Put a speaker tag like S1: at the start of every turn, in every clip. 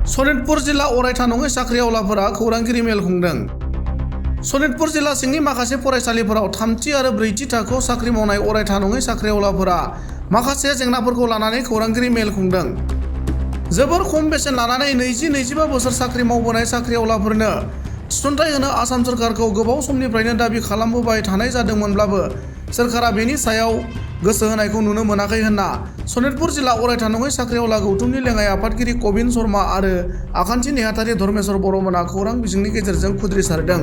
S1: सनितपुर जिल्ला अरायथा नङै साख्रिआवलाफोरा खौरांगिरि मेल खुंदों। सनितपुर जिल्ला सिंनि माखासे फरायसालिफोराव थामथि आरो ब्रैथि थाखोआव साख्रि मावनाय अरायथा नङै साख्रिआवलाफोरा माखासे जेंनाफोरखौ लानानै खौरांगिरि मेल खुंदों। जोबोर खम बेसेन लानानै 20-25 बोसोर साख्रि मावबोनाय साख्रिआवलाफोरनो थिसनथाइ होनो आसाम सोरखारखौ गोबाव समनिफ्रायनो दाबि खालामबोबाय थानाय जादोंमोनब्लाबो सोरखारा बेनि सायाव गोसो होनायखौ नुनो मोनाखै होनना सनितपुर जिल्ला अरायथा नङै साख्रिआवला गौथुमनि लेङाइ आफादगिरि कबिन शर्मा आरो आखान्थि नेहाथारि धर्मेश्वर बर'मोना खौरां बिजोंनि गेजेरजों खुद्रिसारदों।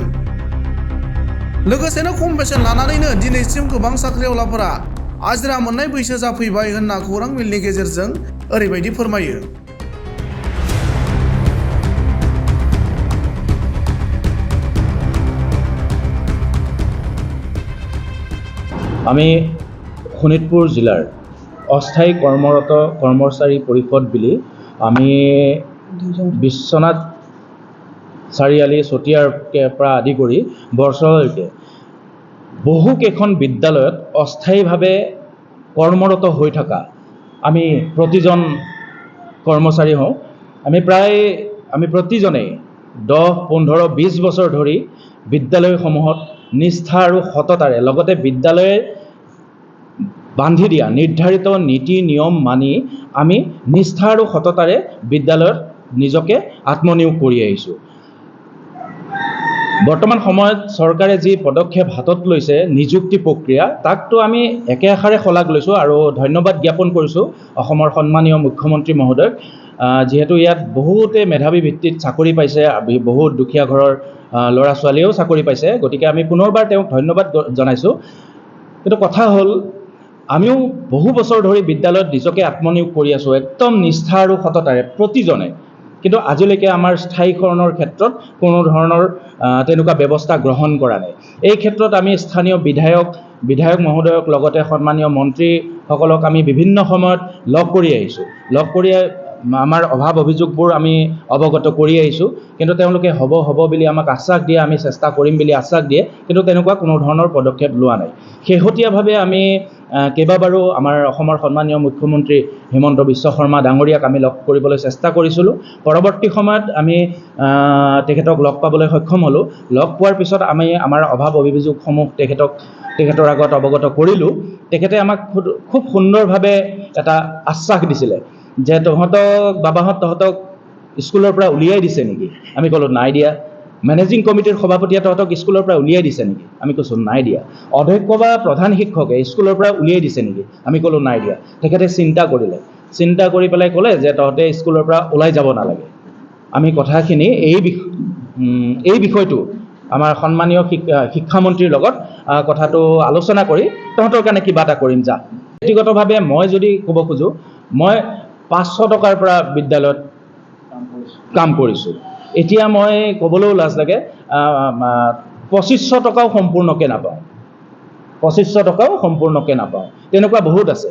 S1: लोगोसेनो खम बेसेन लानानैनो दिनैसिम गोबां साख्रिआवलाफोरा आजिरा मोननाय बैसो जाफैबाय होनना खौरां मेलनि गेजेरजों ओरैबायदि फोरमायो।
S2: আমি শোণিতপুৰ জিলাৰ অস্থায়ী কৰ্মৰত কৰ্মচাৰী পৰিষদ বুলি আমি বিশ্বনাথ চাৰিআলি চতিয়াৰ পৰা আদি কৰি বৰচলালৈকে বহুকেইখন বিদ্যালয়ত অস্থায়ীভাৱে কৰ্মৰত হৈ থকা আমি প্ৰতিজন কৰ্মচাৰী হওঁ। আমি প্ৰতিজনেই 10-15-20 বছৰ ধৰি বিদ্যালয়সমূহত নিষ্ঠা আৰু সততাৰে লগতে বিদ্যালয়ে বান্ধি দিয়া নিৰ্ধাৰিত নীতি নিয়ম মানি আমি নিষ্ঠা আৰু সততাৰে বিদ্যালয়ত নিজকে আত্মনিয়োগ কৰি আহিছোঁ। বৰ্তমান সময়ত চৰকাৰে যি পদক্ষেপ হাতত লৈছে নিযুক্তি প্ৰক্ৰিয়া তাকতো আমি একে আষাৰে শলাগ লৈছোঁ আৰু ধন্যবাদ জ্ঞাপন কৰিছোঁ অসমৰ সন্মানীয় মুখ্যমন্ত্ৰী মহোদয়ক। যিহেতু ইয়াত বহুতে মেধাৱী ভিত্তিত চাকৰি পাইছে, বহুত দুখীয়া ঘৰৰ ল'ৰা ছোৱালীয়েও চাকৰি পাইছে, গতিকে আমি পুনৰবাৰ তেওঁক ধন্যবাদ জনাইছোঁ। কিন্তু কথা হ'ল আমিও বহু বছৰ ধৰি বিদ্যালয়ত নিজকে আত্মনিয়োগ কৰি আছোঁ একদম নিষ্ঠা আৰু সততাৰে প্ৰতিজনে, কিন্তু আজিলৈকে আমাৰ স্থায়ীকৰণৰ ক্ষেত্ৰত কোনো ধৰণৰ তেনেকুৱা ব্যৱস্থা গ্ৰহণ কৰা নাই। এই ক্ষেত্ৰত আমি স্থানীয় বিধায়ক মহোদয়ক লগতে সন্মানীয় মন্ত্ৰীসকলক আমি বিভিন্ন সময়ত লগ কৰি আহিছোঁ। লগ কৰি আমাৰ অভাৱ অভিযোগবোৰ আমি অৱগত কৰি আহিছোঁ, কিন্তু তেওঁলোকে হ'ব বুলি আমাক আশ্বাস দিয়ে, আমি চেষ্টা কৰিম বুলি আশ্বাস দিয়ে, কিন্তু তেনেকুৱা কোনো ধৰণৰ পদক্ষেপ লোৱা নাই। শেহতীয়াভাৱে আমি কেইবাবাৰো আমাৰ অসমৰ সন্মানীয় মুখ্যমন্ত্ৰী হিমন্ত বিশ্ব শৰ্মা ডাঙৰীয়াক আমি লগ কৰিবলৈ চেষ্টা কৰিছিলোঁ। পৰৱৰ্তী সময়ত আমি তেখেতক লগ পাবলৈ সক্ষম হ'লোঁ। লগ পোৱাৰ পিছত আমি আমাৰ অভাৱ অভিযোগসমূহ তেখেতৰ আগত অৱগত কৰিলোঁ। তেখেতে আমাক খুব সুন্দৰভাৱে এটা আশ্বাস দিছিলে যে তহঁতক স্কুলৰ পৰা উলিয়াই দিছে নেকি? আমি ক'লোঁ নাই দিয়া। মেনেজিং কমিটিৰ সভাপতিয়ে তহঁতক স্কুলৰ পৰা উলিয়াই দিছে নেকি? আমি কৈছোঁ নাই দিয়া। অধ্যক্ষ বা প্ৰধান শিক্ষকে স্কুলৰ পৰা উলিয়াই দিছে নেকি? আমি ক'লোঁ নাই দিয়া। তেখেতে চিন্তা কৰি পেলাই ক'লে যে তহঁতে স্কুলৰ পৰা ওলাই যাব নালাগে। আমি কথাখিনি এই বিষয়টো আমাৰ সন্মানীয় শিক্ষামন্ত্ৰীৰ লগত কথাটো আলোচনা কৰি তহঁতৰ কাৰণে কিবা এটা কৰিম যা। ব্যক্তিগতভাৱে মই যদি ক'ব খোজোঁ, মই 500 টকাৰ পৰা বিদ্যালয়ত কাম কৰিছোঁ। এতিয়া মই ক'বলৈও লাজ লাগে 2500 টকাও সম্পূৰ্ণকৈ নাপাওঁ। 2500 টকাও সম্পূৰ্ণকৈ নাপাওঁ। তেনেকুৱা বহুত আছে।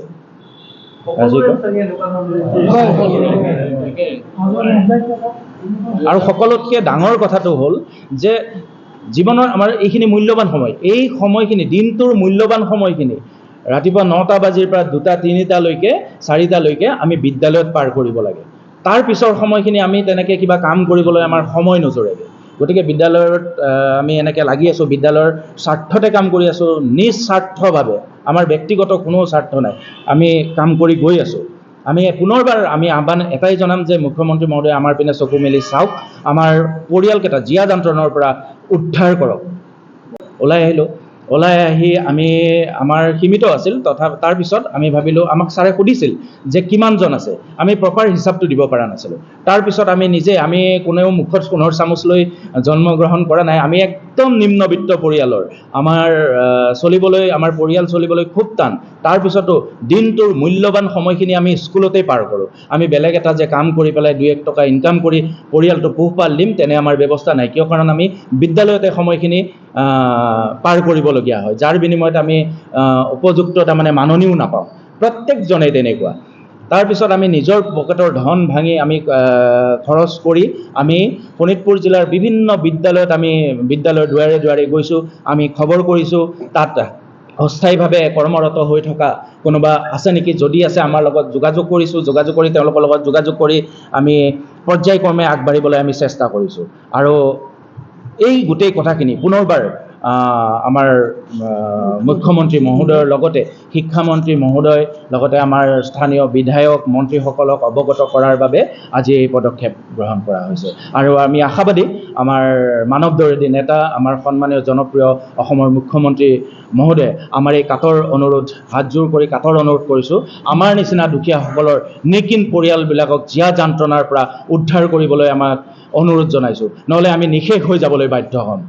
S2: আৰু সকলোতকৈ ডাঙৰ কথাটো হ'ল যে জীৱনৰ আমাৰ এইখিনি মূল্যৱান সময়, এই সময়খিনি দিনটোৰ মূল্যৱান সময়খিনি ৰাতিপুৱা 9টা বাজিৰ পৰা 2টা-3টালৈকে 4টালৈকে আমি বিদ্যালয়ত পাৰ কৰিব লাগে। তাৰ পিছৰ সময়খিনি আমি তেনেকৈ কিবা কাম কৰিবলৈ আমাৰ সময় নজৰেগৈ। গতিকে বিদ্যালয়ত আমি এনেকৈ লাগি আছোঁ, বিদ্যালয়ৰ স্বাৰ্থতে কাম কৰি আছোঁ, নিস্বাৰ্থভাৱে, আমাৰ ব্যক্তিগত কোনো স্বাৰ্থ নাই, আমি কাম কৰি গৈ আছোঁ। আমি পুনৰবাৰ আহ্বান এটাই জনাম যে মুখ্যমন্ত্ৰী মহোদয় আমাৰ পিনে চকু মেলি চাওক, আমাৰ পৰিয়ালকেইটা জীয়া যন্ত্ৰণৰ পৰা উদ্ধাৰ কৰক। ওলাই আহি আমাৰ সীমিত আছিল, তাৰপিছত আমি ভাবিলোঁ, আমাক ছাৰে সুধিছিল যে কিমানজন আছে, আমি প্ৰপাৰ হিচাপটো দিব পৰা নাছিলোঁ। তাৰপিছত আমি কোনেও মুখত সোণৰ চামুচ লৈ জন্মগ্ৰহণ কৰা নাই, আমি একদম নিম্নবিত্ত পৰিয়ালৰ, আমাৰ পৰিয়াল চলিবলৈ খুব টান। তাৰপিছতো দিনটোৰ মূল্যৱান সময়খিনি আমি স্কুলতেই পাৰ কৰোঁ। আমি বেলেগ এটা যে কাম কৰি পেলাই 2-1 টকা ইনকাম কৰি পৰিয়ালটো পোহপাল দিম তেনে আমাৰ ব্যৱস্থা নাই, কিয় কাৰণ আমি বিদ্যালয়তে সময়খিনি পাৰ কৰিবলগীয়া হয়, যাৰ বিনিময়ত আমি উপযুক্ত মাননিও নাপাওঁ। প্ৰত্যেকজনেই তেনেকুৱা। তাৰপিছত আমি নিজৰ পকেটৰ ধন ভাঙি আমি খৰচ কৰি আমি শোণিতপুৰ জিলাৰ বিভিন্ন বিদ্যালয়ত বিদ্যালয়ৰ দুৱাৰে দুৱাৰে গৈছোঁ, আমি খবৰ কৰিছোঁ, তাত অস্থায়ীভাৱে কৰ্মৰত হৈ থকা কোনোবা আছে নেকি? যদি আছে আমাৰ লগত যোগাযোগ কৰিছোঁ, যোগাযোগ কৰি তেওঁলোকৰ লগত যোগাযোগ কৰি আমি পৰ্যায়ক্ৰমে আগবাঢ়িবলৈ আমি চেষ্টা কৰিছোঁ। আৰু এই গোটেই কথাখিনি পুনৰবাৰ আমাৰ মুখ্যমন্ত্ৰী মহোদয়ৰ লগতে শিক্ষামন্ত্ৰী মহোদয় লগতে আমাৰ স্থানীয় বিধায়ক মন্ত্ৰীসকলক অৱগত কৰাৰ বাবে আজি এই পদক্ষেপ গ্ৰহণ কৰা হৈছে। আৰু আমি আশাবাদী আমাৰ মানৱ দৰদী নেতা, আমাৰ সন্মানীয় জনপ্ৰিয় অসমৰ মুখ্যমন্ত্ৰী মহোদয়ে আমাৰ এই কাতৰ অনুৰোধ হাতযোৰ কৰি কাতৰ অনুৰোধ কৰিছোঁ, আমাৰ নিচিনা দুখীয়াসকলৰ নিকিন পৰিয়ালবিলাকক জীয়া যন্ত্ৰণাৰ পৰা উদ্ধাৰ কৰিবলৈ আমাক অনুৰোধ জনাইছোঁ, নহ'লে আমি নিশেষ হৈ যাবলৈ বাধ্য হ'ম।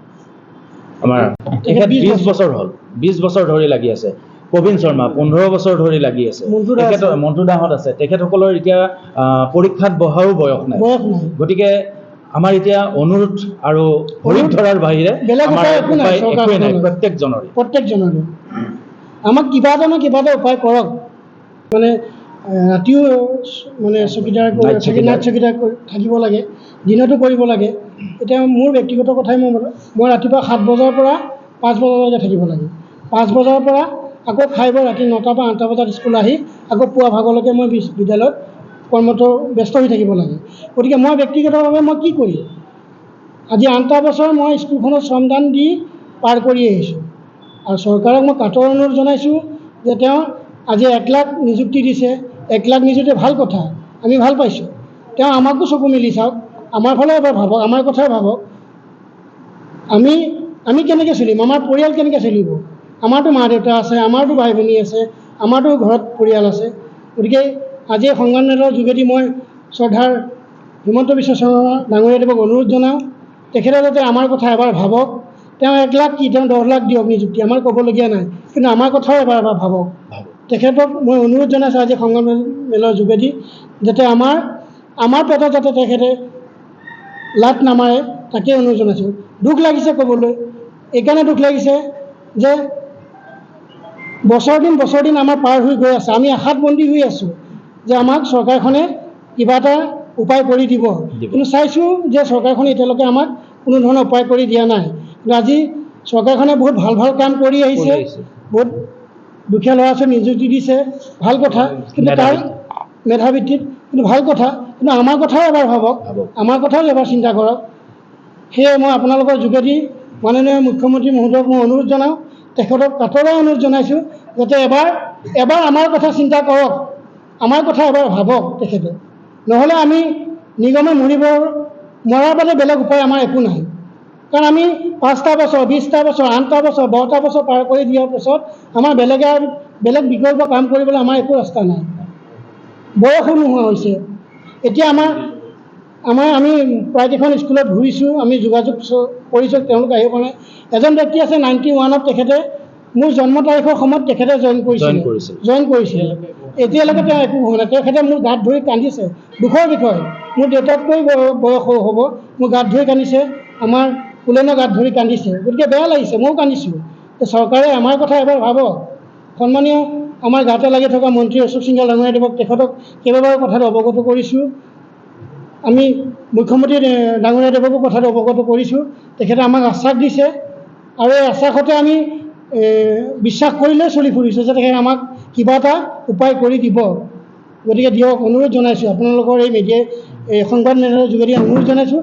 S2: আমাৰ তেখেত 20 বছৰ হ'ল, 20 বছৰ ধৰি লাগি আছে। প্ৰবীণ শৰ্মা 15 বছৰ ধৰি লাগি আছে। মন্টু দাহঁত আছে, তেখেতসকলৰ এতিয়া পৰীক্ষাত বহাও বয়স নাই। গতিকে আমাৰ এতিয়া অনুৰোধ আৰু ভৰিত ধৰাৰ বাহিৰে আমাৰ উপায় একোৱেই নাই প্ৰত্যেকজনৰে।
S3: আমাক কিবা এটা নহয় কিবা এটা উপায় কৰক। মানে ৰাতিও মানে চকীদাৰ নাইট চকীদাৰ থাকিব লাগে, দিনতো কৰিব লাগে। এতিয়া মোৰ ব্যক্তিগত কথাই মই ৰাতিপুৱা 7 বজাৰ পৰা 5 বজালৈকে থাকিব লাগে। 5 বজাৰ পৰা আকৌ খাই বৈ ৰাতি 9টা বা 8টা বজাত স্কুল আহি আকৌ পুৱা ভাগলৈকে মই বিদ্যালয়ত কৰ্মত ব্যস্ত হৈ থাকিব লাগে। গতিকে মই ব্যক্তিগতভাৱে মই কি কৰিম? আজি 8টা বছৰ মই স্কুলখনত শ্ৰমদান দি পাৰ কৰি আহিছোঁ। আৰু চৰকাৰক মই কাতৰ অনুৰোধ জনাইছোঁ যে তেওঁ আজি 1 লাখ নিযুক্তি দিছে। 1 লাখ নিযুক্তি ভাল কথা, আমি ভাল পাইছোঁ। তেওঁ আমাকো চকু মেলি চাওক, আমাৰ ফালে এবাৰ ভাবক, আমাৰ কথাই ভাবক। আমি কেনেকৈ চলিম? আমাৰ পৰিয়াল কেনেকৈ চলিব? আমাৰতো মা দেউতা আছে, আমাৰতো ভাই ভনী আছে, আমাৰতো ঘৰত পৰিয়াল আছে। গতিকে আজি সংবাদ মেলৰ যোগেদি মই শ্ৰদ্ধাৰ হিমন্ত বিশ্ব শৰ্মা ডাঙৰীয়াদেৱক অনুৰোধ জনাওঁ, তেখেতে যাতে আমাৰ কথা এবাৰ ভাবক। তেওঁ 1 লাখ কি, তেওঁ 10 লাখ দিয়ক নিযুক্তি, আমাৰ ক'বলগীয়া নাই, কিন্তু আমাৰ কথাও এবাৰ ভাবক। তেখেতক মই অনুৰোধ জনাইছোঁ আজি সংবাদ মেলৰ যোগেদি, যাতে আমাৰ পেটত যাতে তেখেতে লাট নামাৰে, তাকে অনুৰোধ জনাইছোঁ। দুখ লাগিছে ক'বলৈ, এইকাৰণে দুখ লাগিছে যে বছৰ দিন আমাৰ পাৰ হৈ গৈ আছে। আমি আশাত বন্দী হৈ আছোঁ যে আমাক চৰকাৰখনে কিবা এটা উপায় কৰি দিব। কিন্তু চাইছোঁ যে চৰকাৰখনে এতিয়ালৈকে আমাক কোনো ধৰণৰ উপায় কৰি দিয়া নাই। কিন্তু আজি চৰকাৰখনে বহুত ভাল কাম কৰি আহিছে, বহুত দুখীয়া ল'ৰা ছোৱালী নিযুক্তি দিছে, ভাল কথা। কিন্তু তাৰ মেধাভিত্তিত, কিন্তু ভাল কথা। কিন্তু আমাৰ কথাও এবাৰ ভাবক, আমাৰ কথাও এবাৰ চিন্তা কৰক। সেয়ে মই আপোনালোকৰ যোগেদি মাননীয় মুখ্যমন্ত্ৰী মহোদয়ক মই অনুৰোধ জনাওঁ, তেখেতক কাতৰে অনুৰোধ জনাইছোঁ যাতে এবাৰ আমাৰ কথা চিন্তা কৰক, আমাৰ কথা এবাৰ ভাবক তেখেতে। নহ'লে আমি নিগমে মৰাৰ বাদে বেলেগ উপায় আমাৰ একো নাই। কাৰণ আমি 5টা বছৰ, 20টা বছৰ, 8টা বছৰ, 10টা বছৰ পাৰ কৰি দিয়াৰ পাছত আমাৰ বেলেগ বিকল্প কাম কৰিবলৈ আমাৰ একো ৰাস্তা নাই। বয়সো নোহোৱা হৈছে। এতিয়া আমি প্ৰায়কেইখন স্কুলত ঘূৰিছোঁ, আমি যোগাযোগ কৰিছোঁ, তেওঁলোক আহিব পৰা নাই। এজন ব্যক্তি আছে 91ত, তেখেতে মোৰ জন্ম তাৰিখৰ সময়ত তেখেতে জইন কৰিছিল। এতিয়ালৈকে তেওঁ একো হোৱা নাই। তেখেতে মোৰ গাত ধৰি কান্দিছে, দুখৰ বিষয়। মোৰ দেউতাতকৈ বয়স হ'ব, মোৰ গাত ধৰি কান্দিছে, আমাৰ কুলেনৰ গাত ধৰি কান্দিছে। গতিকে বেয়া লাগিছে, ময়ো কান্দিছোঁ। চৰকাৰে আমাৰ কথা এবাৰ ভাবক। সন্মানীয় আমাৰ গাতে লাগি থকা মন্ত্ৰী অশোক সিংঘল ডাঙৰীয়াদেৱক তেখেতক কেইবাবাৰো কথাটো অৱগত কৰিছোঁ। আমি মুখ্যমন্ত্ৰী ডাঙৰীয়াদেৱকো কথাটো অৱগত কৰিছোঁ। তেখেতে আমাক আশ্বাস দিছে, আৰু এই আশ্বাসতে আমি বিশ্বাস কৰিলে চলি ফুৰিছোঁ যে তেখেতে আমাক কিবা এটা উপায় কৰি দিব। গতিকে দিয়ক, অনুৰোধ জনাইছোঁ আপোনালোকৰ এই সংবাদ মেলৰ যোগেদি অনুৰোধ জনাইছোঁ